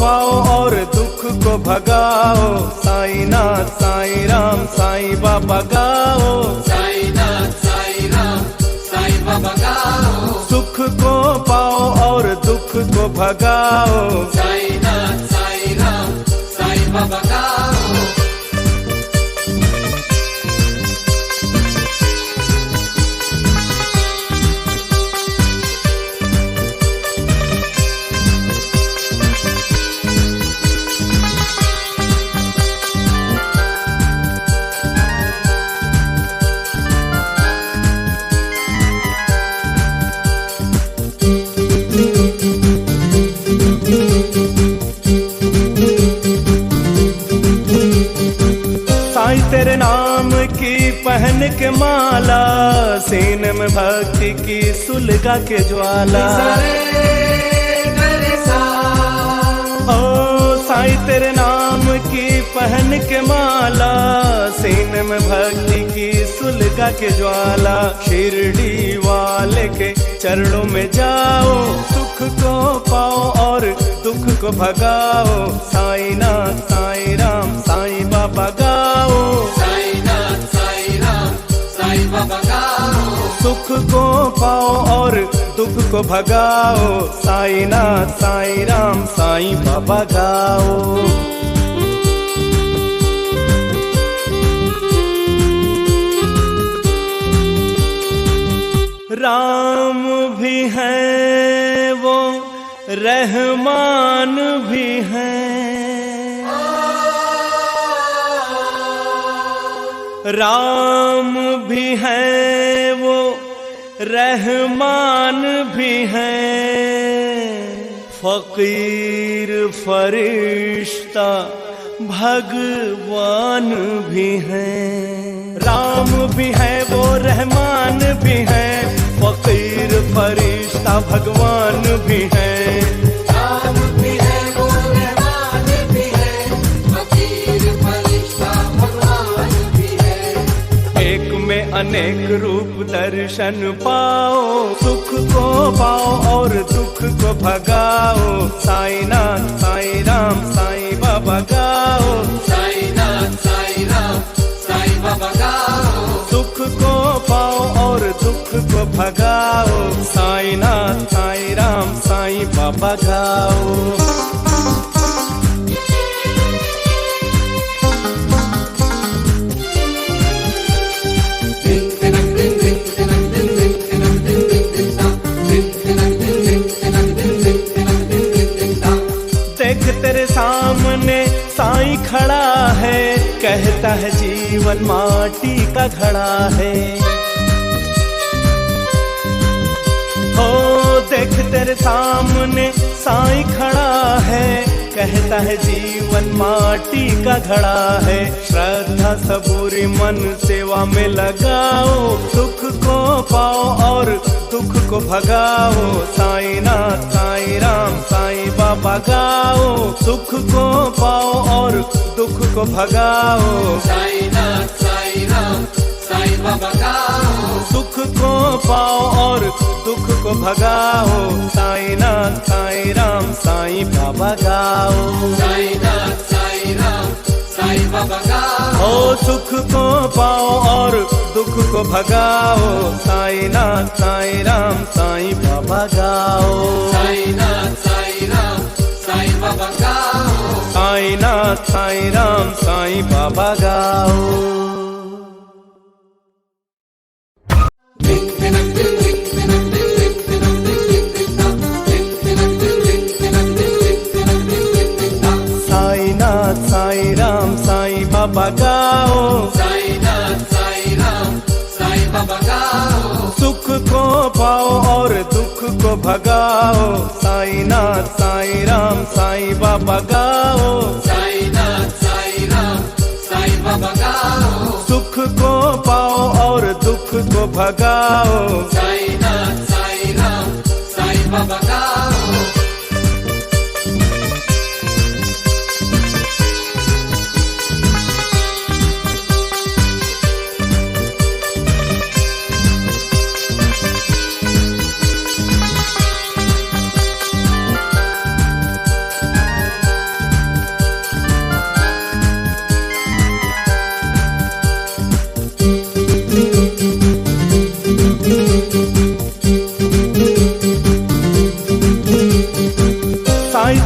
पाओ और दुख को भगाओ। साईं नाथ साईं राम साईं बाबा गाओ। साईं नाथ साईं राम साईं बाबा गाओ। सुख को पाओ और दुख को भगाओ। साईं नाथ साईं राम साईं बाबा गाओ। तेरे नाम की पहन के माला, सीने में भक्ति की सुलगा के ज्वाला। ओ साईं तेरे नाम की पहन के माला, सीने में भक्ति की सुलगा के ज्वाला। शिरडी वाले के चरणों में जाओ, सुख को पाओ और दुख को भगाओ। साईं नाथ साईं राम साईं बाबा गाओ। साईं नाथ साईं राम साईं बाबा गाओ। सुख को पाओ और दुख को भगाओ। साईं नाथ साईं राम साईं बाबा गाओ। राम भी है वो रहमान भी है। राम भी है वो रहमान भी है। फकीर फरिश्ता भगवान भी है। राम भी है वो रहमान भी है। फकीर फरिश्ता भगवान भी है। राम भी है वो रहमान भी है। फकीर फरिश्ता भगवान भी है। एक में अनेक रूप दर्शन पाओ। सुख को पाओ और दुख को भगाओ। साईं नाथ साईं राम साईं बाबा गाओ। साईं नाथ साईं राम साईं बाबा गाओ। सुख को पाओ और दुख को भगाओ। साईं नाथ साईं राम साईं बाबा गाओ। देख तेरे सामने साईं खड़ा है, कहता है जीवन माटी का घड़ा है। हो देख तेरे सामने साईं खड़ा है, कहता है जीवन माटी का घड़ा है। श्रद्धा सबूरी मन सेवा में लगाओ। सुख को पाओ और दुख को भगाओ। साईं नाथ साईं राम साईं बाबा गाओ। सुख को पाओ और दुख को भगाओ। साईं नाथ साईं राम साईं बाबा गाओ। सुख को पाओ और दुख को भगाओ। साईं नाथ साईं राम साईं बाबा गाओ। साईं नाथ साईं राम साईं बाबा गाओ। ओ सुख को पाओ और दुख को भगाओ। साईं नाथ साईं राम साईं बाबा गाओ। साईं नाथ साईं राम साईं बाबा गाओ। साईं नाथ साईं राम साईं बाबा गाओ। साईं नाथ साईं राम साईं बाबा गाओ। साईं नाथ साईं राम साईं बाबा गाओ। सुख को पाओ और दुख को भगाओ। साईं नाथ साईं राम साईं बाबा गाओ। साईं नाथ साईं राम साईं बाबा गाओ। सुख को पाओ और दुख को भगाओ। साईं नाथ साईं राम साईं बाबा गाओ।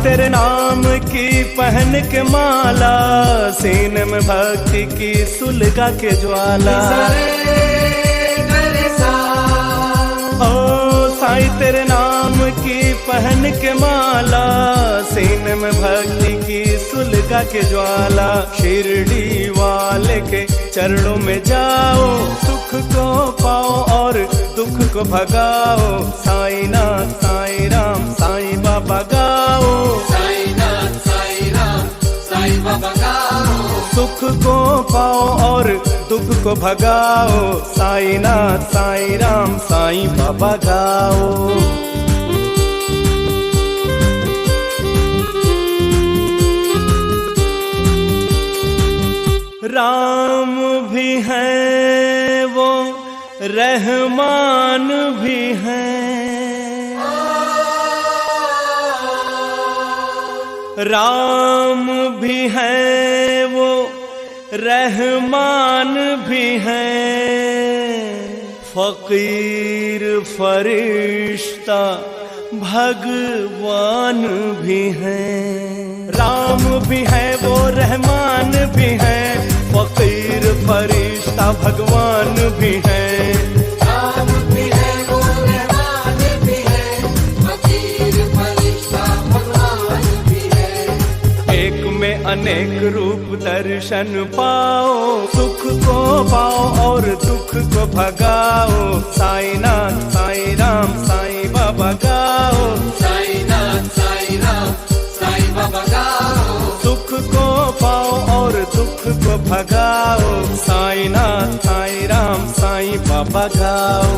तेरे नाम की पहन के माला, सीने में भक्ति की सुलगा के ज्वाला। ओ साईं तेरे नाम की पहन के माला, सीने में भक्ति की सुलगा के ज्वाला। शिरडी वाले के चरणों में जाओ, सुख को पाओ और दुख को भगाओ। साईं नाथ साईं राम साईं बाबा गाओ, साईं नाथ साईं राम साईं बाबा गाओ। सुख को पाओ और दुख को भगाओ। साईं नाथ साईं राम साईं बाबा गाओ। राम भी हैं वो रहमान भी हैं, राम भी हैं वो रहमान भी हैं। फकीर फरिश्ता भगवान भी हैं। राम भी है वो रहमान भी है, फकीर फरिश्ता भगवान भी है। राम भी है वो रहमान भी है, फकीर फरिश्ता भगवान भी है। एक में अनेक रूप दर्शन पाओ, सुख को पाओ और दुख को भगाओ। साईं नाथ साईं राम साईं बाबा गाओ, साईं नाथ साईं राम साईं बाबा गाओ। सुख को पाओ और दुख को भगाओ। साईं नाथ साईं राम साईं बाबा गाओ।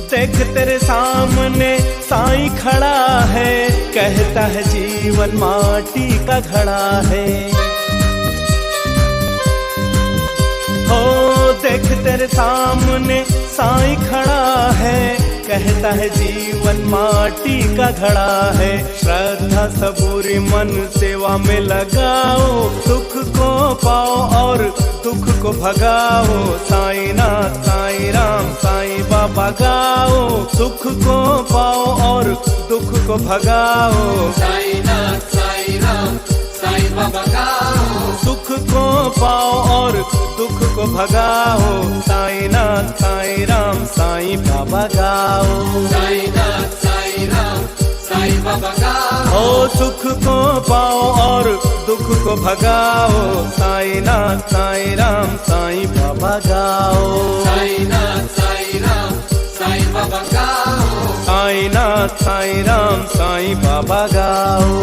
देख तेरे सामने साईं खड़ा है, कहता है जीवन माटी का घड़ा है। हो देख तेरे सामने साईं खड़ा है, कहता है जीवन माटी का घड़ा है। श्रद्धा सबूरी मन सेवा में लगाओ, सुख को पाओ और दुख को भगाओ। साईं नाथ साईं राम साईं बाबा गाओ, सुख को पाओ और दुख को भगाओ। साईं नाथ साईं राम साईं बाबा गाओ। सुख को पाओ और दुख को भगाओ। साईं नाथ साईं राम साईं बाबा गाओ। साईं नाथ साईं राम साईं बाबा गाओ। ओ सुख को पाओ और दुख को भगाओ। साईं नाथ साईं राम साईं बाबा गाओ। साईं नाथ साईं राम साईं बाबा गाओ। साईं नाथ साईं राम साईं बाबा गाओ।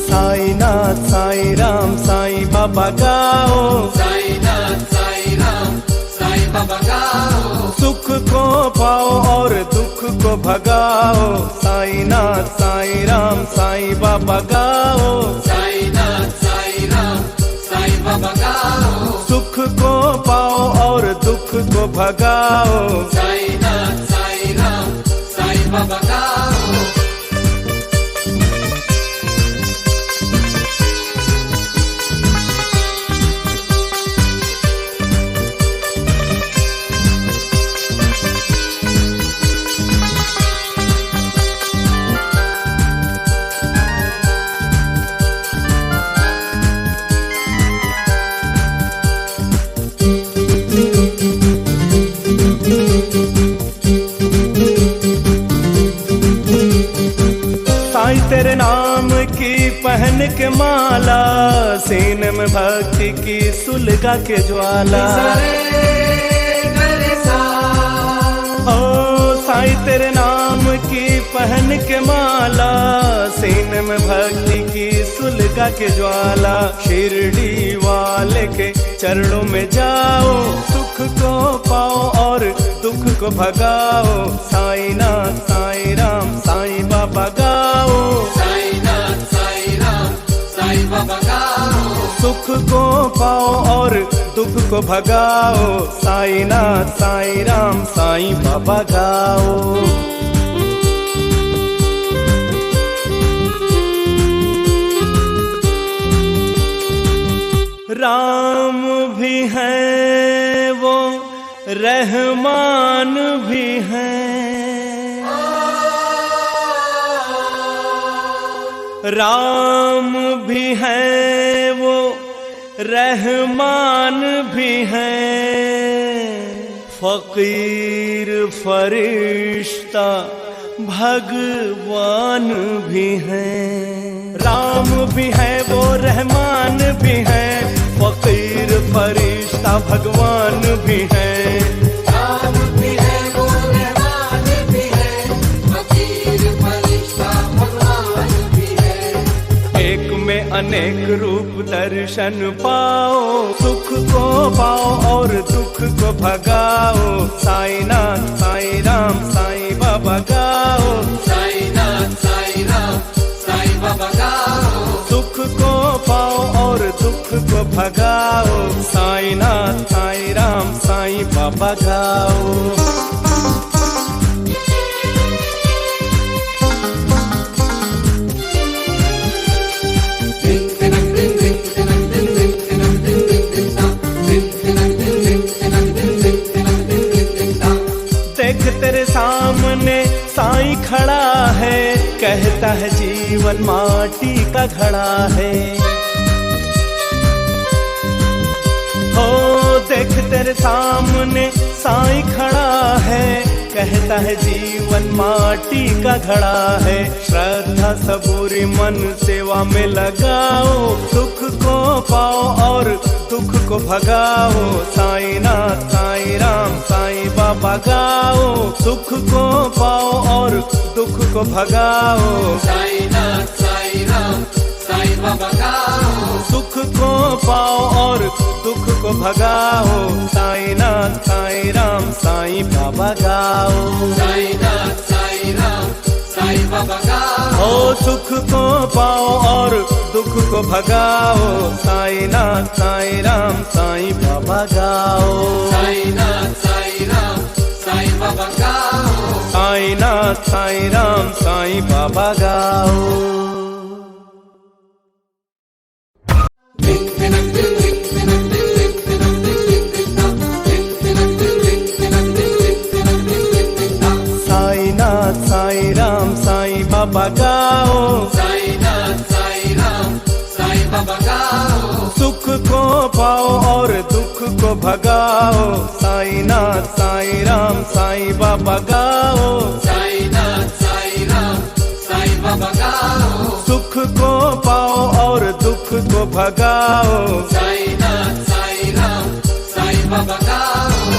साईं नाथ साईं राम साईं बाबा गाओ। साईं नाथ साईं राम साईं बाबा गाओ। सुख को पाओ और दुख को भगाओ। साईं नाथ साईं राम साईं बाबा गाओ। साईं नाथ साईं राम साईं बाबा गाओ। सुख को पाओ और दुख को भगाओ। साईं नाथ साईं राम साईं बाबा गाओ। तेरे नाम की पहन के माला, सीने में भक्ति की सुलगा के ज्वाला। ओ साईं तेरे नाम की पहन के माला, सीने में भक्ति की सुलगा के ज्वाला। शिरडी वाले के चरणों में जाओ, सुख को पाओ और दुख को भगाओ। साईं नाथ साईं राम साईं बाबा गाओ। साईं नाथ साईं राम साईं साईं बाबा गाओ, सुख को पाओ और दुख को भगाओ, साईं नाथ साईं राम साईं बाबा गाओ। राम भी है वो रहमान भी है, राम भी है वो रहमान भी है, फकीर फरिश्ता भगवान भी है। राम भी है वो रहमान भी है, फकीर फरिश्ता भगवान भी है। राम भी है वो रहमान भी है, फकीर फरिश्ता भगवान भी है। एक में अनेक रूप दर्शन पाओ, सुख को पाओ और दुख को भगाओ, साईं नाथ साईं राम साईं बाबा गाओ। साईं नाथ साईं राम साईं बाबा गाओ, सुख को पाओ और दुख को भगाओ, साईं नाथ साईं राम साईं बाबा गाओ। देख तेरे सामने साईं खड़ा है, कहता है जीवन माटी का घड़ा है। हो देख तेरे सामने साईं खड़ा है, कहता है जीवन माटी का घड़ा है। श्रद्धा सबूरी मन सेवा में लगाओ, सुख को पाओ और दुख को भगाओ, साईं नाथ साईं राम साईं बाबा गाओ। सुख को पाओ और दुख को भगाओ, साईं नाथ साईं राम साईं बाबा गाओ, सुख को पाओ और दुख को भगाओ, साईं नाथ साईं राम साईं बाबा गाओ। साईं नाथ साईं राम साईं बाबा गाओ, ओ सुख को पाओ और दुख को भगाओ, साईं नाथ साईं राम साईं बाबा गाओ। साईं नाथ साईं राम साईं बाबा गाओ, साईं नाथ साईं राम साईं बाबा गाओ। साईं नाथ साईं राम साईं बाबा गाओ, साईं नाथ साईं राम साईं बाबा गाओ, सुख को पाओ और दुख को भगाओ, साईं नाथ साईं राम साईं बाबा गाओ। साईं नाथ साईं राम साईं बाबा गाओ, सुख को पाओ और दुख को भगाओ, साईं नाथ साईं राम साईं बाबा गाओ।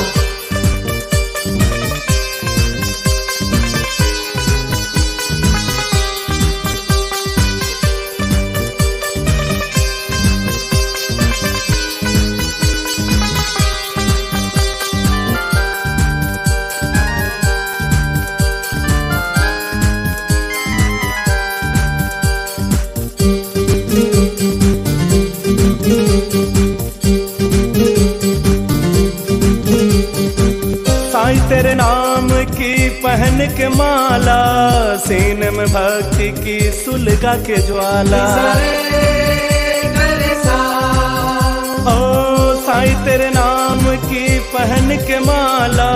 साईं तेरे नाम की पहन के माला, सीने में भक्ति की सुलगा के ज्वाला। ओ साईं तेरे नाम की पहन के माला,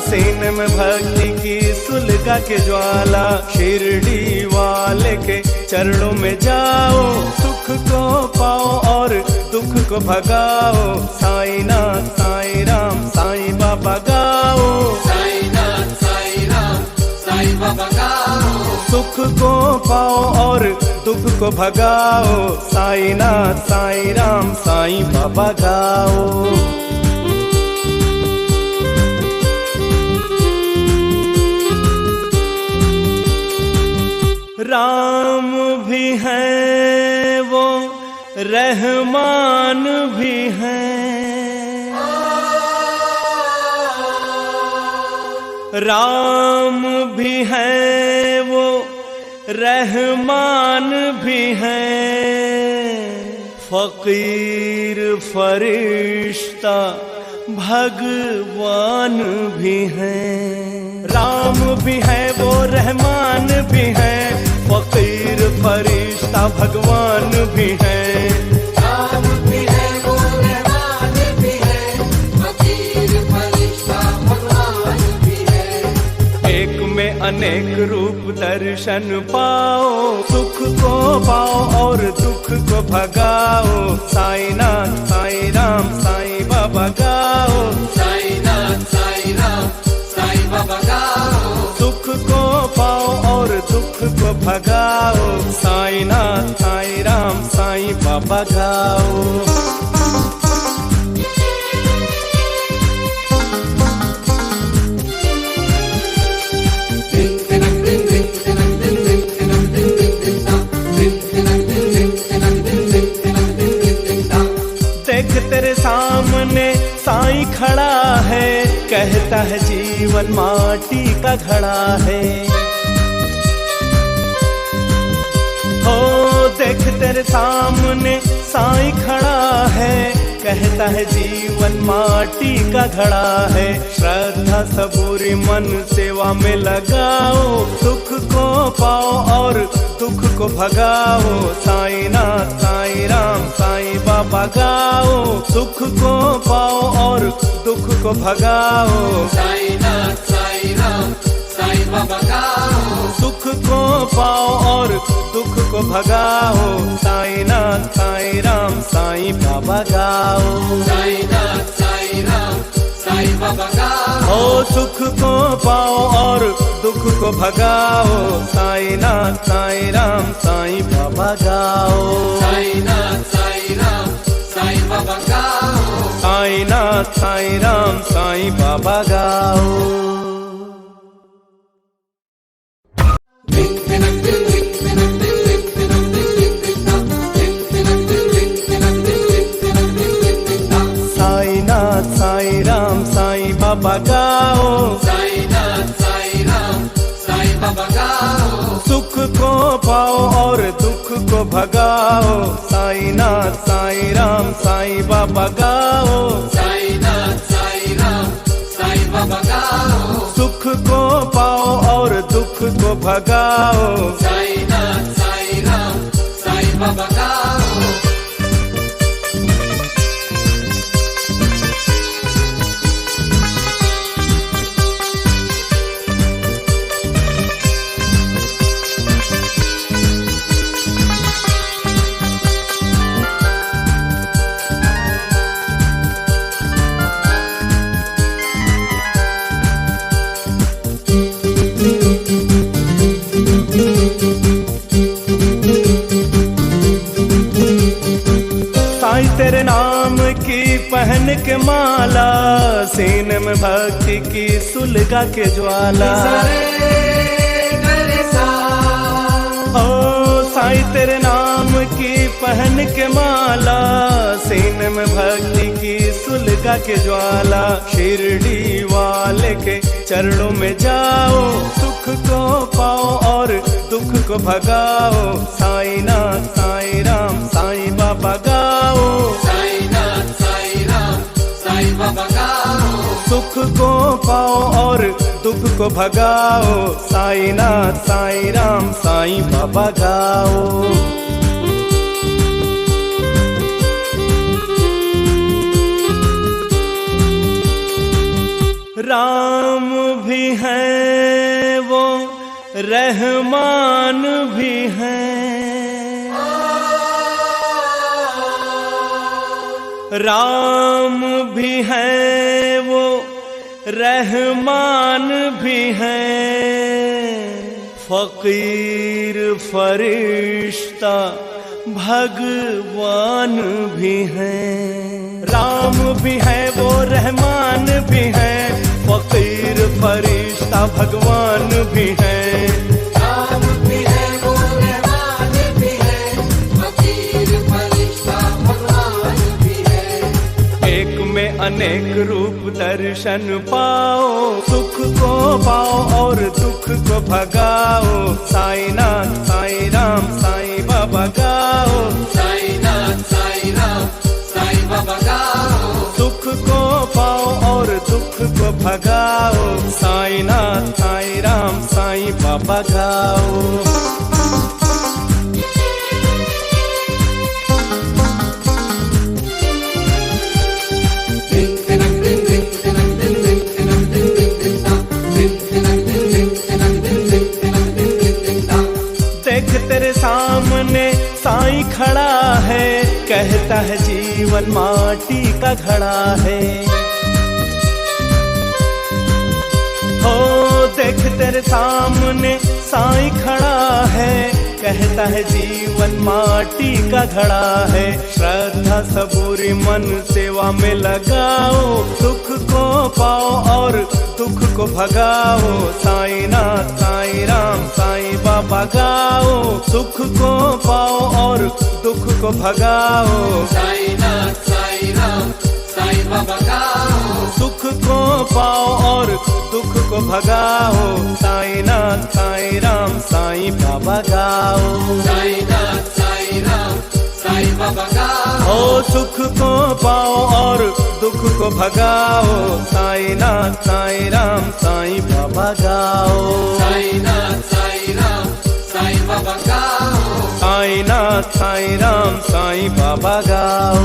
सीने में भक्ति की सुलगा के ज्वाला। शिरडी वाले के चरणों में जाओ, सुख को पाओ और दुख को भगाओ, साईं नाथ साईं राम साईं बाबा गाओ। साईं नाथ साईं राम साईं बाबा गाओ, सुख को पाओ और दुख को भगाओ, साईं नाथ साईं राम साईं बाबा गाओ। राम भी है वो रहमान भी है, राम भी है वो रहमान भी है, फकीर फरिश्ता भगवान भी हैं। राम भी है वो रहमान भी है, फकीर फरिश्ता भगवान भी है। राम भी है वो रहमान भी है, फकीर फरिश्ता भगवान भी है। एक में अनेक रूप दर्शन पाओ, सुख को पाओ और दुख को भगाओ। साईनाथ साईं राम साईं बाबा गाओ, साईनाथ साईं राम साईं बाबा गाओ। सुख को पाओ और दुख को भगाओ। साईनाथ साईं राम साईं बाबा गाओ। देख तेरे सामने साईं खड़ा है, कहता है जीवन माटी का घड़ा है। हो देख तेरे सामने साईं खड़ा है, कहता है जीवन माटी का घड़ा है। श्रद्धा सबूरी मन सेवा में लगाओ, सुख को पाओ और दुख को भगाओ। साईनाथ साईं राम साईं बाबा गाओ, सुख को पाओ और दुख को भगाओ। साईनाथ साईं राम साईं बाबा गाओ। सुख को पाओ और दुख को भगाओ। साईनाथ साईं राम साईं बाबा गाओ। साईनाथ साईं राम साईं बाबा गाओ। ओ सुख को पाओ और दुख को भगाओ। साईनाथ साईं राम साईं बाबा गाओ। साईनाथ साईं राम साईं बाबा गाओ। साईनाथ साईं राम साईं बाबा गाओ। साईनाथ साईं राम साईं बाबा गाओ। साईनाथ साईं राम साईं बाबा गाओ। सुख को पाओ और दुख को भगाओ। साईनाथ साईं राम साईं बाबा गाओ। साईनाथ साईं राम साईं बाबा गाओ। सुख को पाओ और दुख को भगाओ। साईनाथ साईं राम साईं बाबा गाओ। साईं तेरे नाम की पहन के माला, सीने में भक्ति की सुलगा के ज्वाला। ओ साईं तेरे नाम की पहन के माला, सीने में भक्ति की सुलगा के ज्वाला। शिरडी वाले के चरणों में जाओ, सुख को पाओ और दुख को भगाओ। साईनाथ साईं राम साईं बाबा गाओ। साईनाथ साईं राम साईं बाबा गाओ। सुख को पाओ और दुख को भगाओ। साईनाथ साईं राम साईं बाबा गाओ। राम भी है वो रहमान भी है, राम भी है वो रहमान भी है। फकीर फरिश्ता भगवान भी है। राम भी है वो रहमान भी है, फकीर फरिश्ता भगवान भी है। राम भी है वो रहमान भी है, फकीर फरिश्ता भगवान भी है। एक में अनेक रूप दर्शन पाओ, सुख को पाओ और दुख को भगाओ। साईनाथ साईं राम साईं बाबा गाओ। साईनाथ साईं भगाओ, साईं नाथ साईं राम साईं बाबा गाओ। देख तेरे सामने साईं खड़ा है, कहता है जीवन माटी का घड़ा है। हो देख तेरे सामने साईं खड़ा है, कहता है जीवन माटी का घड़ा है। श्रद्धा सबूरी मन सेवा में लगाओ, सुख को पाओ और दुख को भगाओ, साईं नाथ साईं राम साईं बाबा गाओ। सुख को पाओ और दुख को भगाओ, साईं नाथ साईं राम साईं बाबा गाओ। सुख को पाओ और दुख को भगाओ, साईं नाथ साईं राम साईं बाबा गाओ। साईं नाथ साईं राम साईं बाबा गाओ। ओ सुख को पाओ और दुख को भगाओ, साईं नाथ साईं राम साईं बाबा गाओ। साईं नाथ साईं राम साईं बाबा गाओ। साईं नाथ साईं राम साईं बाबा गाओ।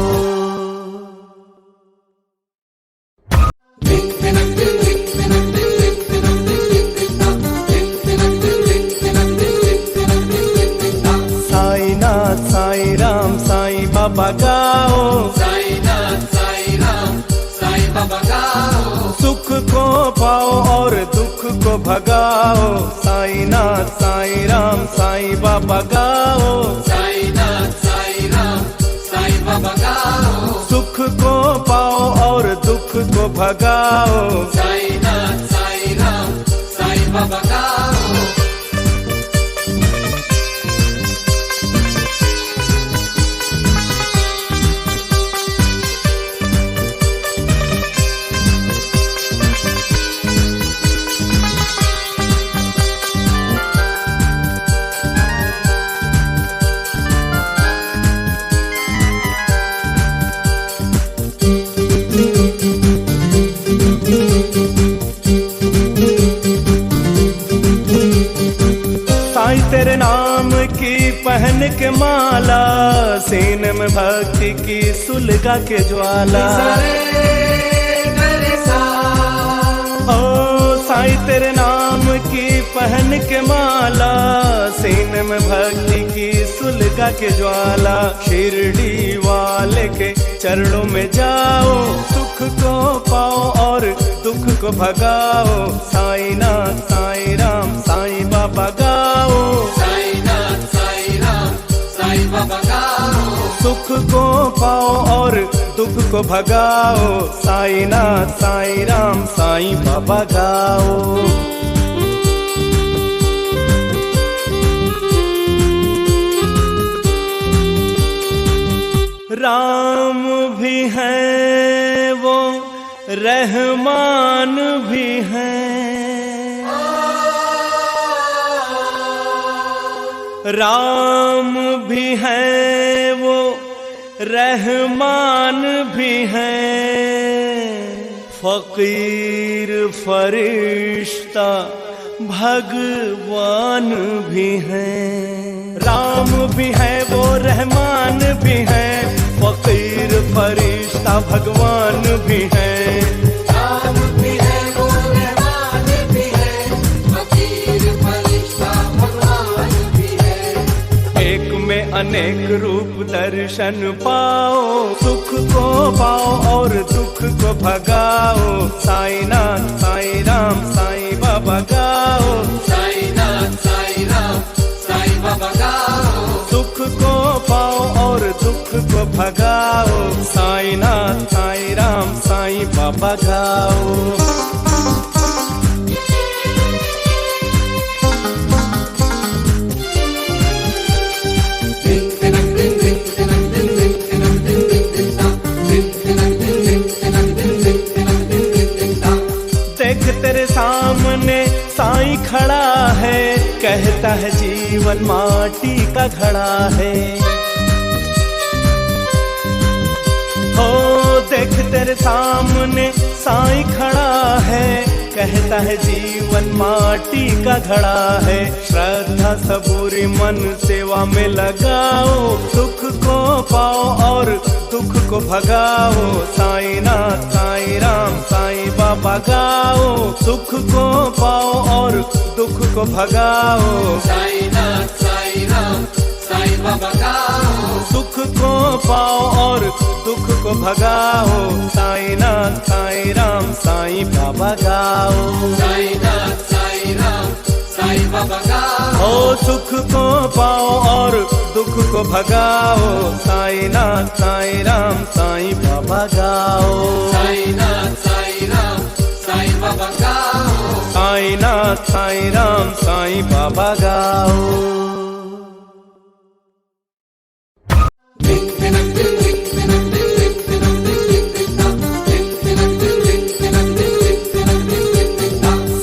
साईं राम साईं बाबा गाओ। साईं नाथ साईं राम साईं बाबा गाओ। सुख को पाओ और दुख को भगाओ, साईं नाथ साईं राम साईं बाबा गाओ। साईं नाथ साईं राम साईं बाबा गाओ। सुख को पाओ और दुख को भगाओ, साईं नाथ साईं राम साईं बाबा गाओ। तेरे नाम की पहन के माला, सीने में भक्ति की सुलगा के ज्वाला। ओ साईं तेरे नाम की पहन के माला, सीने में भक्ति की सुलगा के ज्वाला। शिरडी वाले के चरणों में जाओ, सुख को पाओ और दुख को भगाओ, साईं नाथ साईं राम साईं बाबा गाओ। साईं नाथ साईं राम साईं बाबा गाओ। सुख को पाओ और दुख को भगाओ, साईं नाथ साईं राम साईं बाबा गाओ। राम भी है वो रहमान भी है, राम भी है वो रहमान भी है, फकीर फरिश्ता भगवान भी है। राम भी है वो रहमान भी है, फकीर फरिश्ता भगवान भी है। राम भी है वो रहमान भी है, फकीर फरिश्ता भगवान भी है। एक में अनेक रूप दर्शन पाओ, सुख को पाओ और दुख को भगाओ, साईं नाथ साईं राम साईं बाबा गाओ। साईं नाथ साईं राम साईं बाबा गाओ। सुख को पाओ और दुख को भगाओ, साईं नाथ साईं राम साईं बाबा गाओ। देख तेरे सामने साईं खड़ा है, कहता है जीवन माटी का घड़ा है। हो देख तेरे सामने साईं खड़ा है, कहता है जीवन माटी का घड़ा है। श्रद्धा सबूरी मन सेवा में लगाओ, सुख को पाओ और दुख को भगाओ। साईं नाथ साईं राम साईं बाबा गाओ, सुख को पाओ और दुख को भगाओ। साईं नाथ साईं राम साईं बाबा गाओ, सुख को पाओ और दुख को भगाओ। साईं नाथ साईं राम साईं बाबा गाओ। साईं नाथ साईं राम साईं बाबा गाओ, ओ सुख को पाओ और दुख को भगाओ। साईं नाथ साईं राम साईं बाबा गाओ। साईं नाथ साईं राम साईं बाबा गाओ, साईं नाथ साईं राम साईं बाबा गाओ।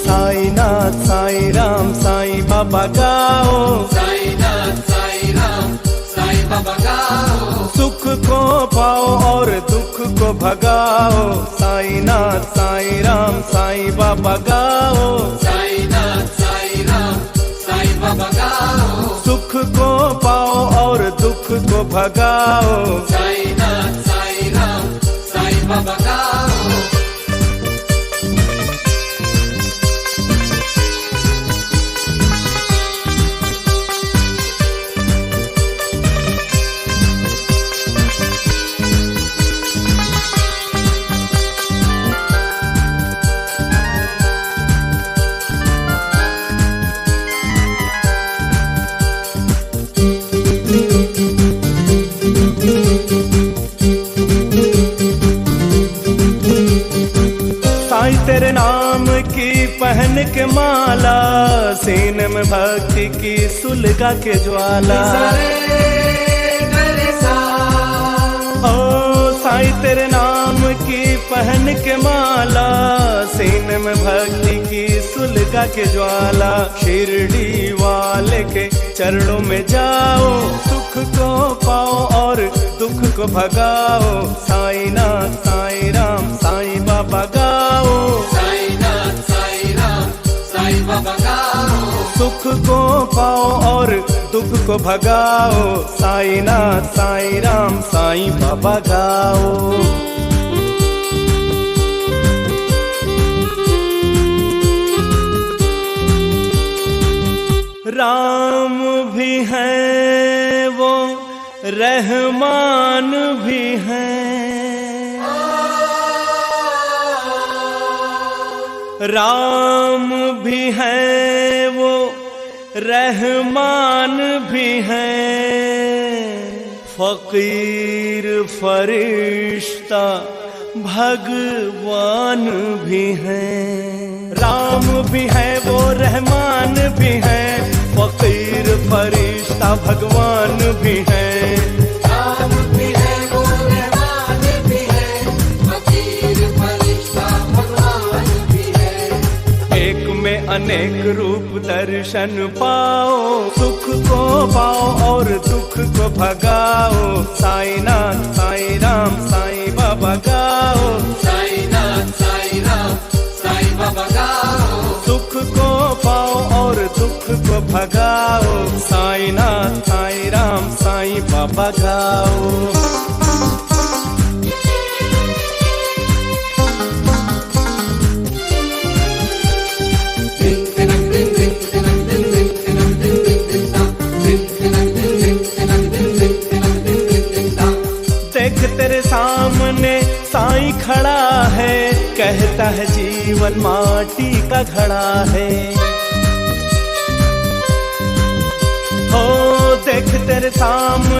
साईं नाथ साईं राम साईं बाबा गाओ। साईं नाथ साईं राम साईं बाबा गाओ, सुख को पाओ और दुख को भगाओ। साईं नाथ साईं राम साईं बाबा गाओ। साईं नाथ साईं राम साईं बाबा गाओ, सुख को पाओ और दुख को भगाओ। साईं नाथ साईं राम साईं बाबा गाओ। साईं तेरे नाम की पहन के माला, सीने में भक्ति की सुलगा के ज्वाला। ओ साईं तेरे नाम की पहन के माला, सीने में भक्ति की सुलगा के ज्वाला। शिरडी वाले के चरणों में जाओ, सुख को पाओ और दुख को भगाओ। साईं नाथ साईं राम साईं बाबा गाओ। साईं नाथ साईं राम साईं बाबा गाओ, सुख को पाओ और दुख को भगाओ। साईं नाथ साईं राम साईं बाबा गाओ। राम भी है वो रहमान भी है, राम भी है वो रहमान भी है। फकीर फरिश्ता भगवान भी है। राम भी है वो रहमान भी है, फकीर फरिश्ता भगवान भी है। राम भी है वो रहमान भी है, फकीर फरिश्ता भगवान भी है। एक में अनेक रूप दर्शन पाओ, सुख को पाओ और दुख को भगाओ। साईं नाथ साईं राम साईं बाबा गाओ। साईं नाथ साईं राम साईं बाबा गाओ, सुख को पाओ और दुख को भगाओ। साईं नाथ साईं राम साईं बाबा गाओ। देख तेरे सामने साईं खड़ा है, कहता है जीवन माटी का घड़ा है। हो देख तेरे सामने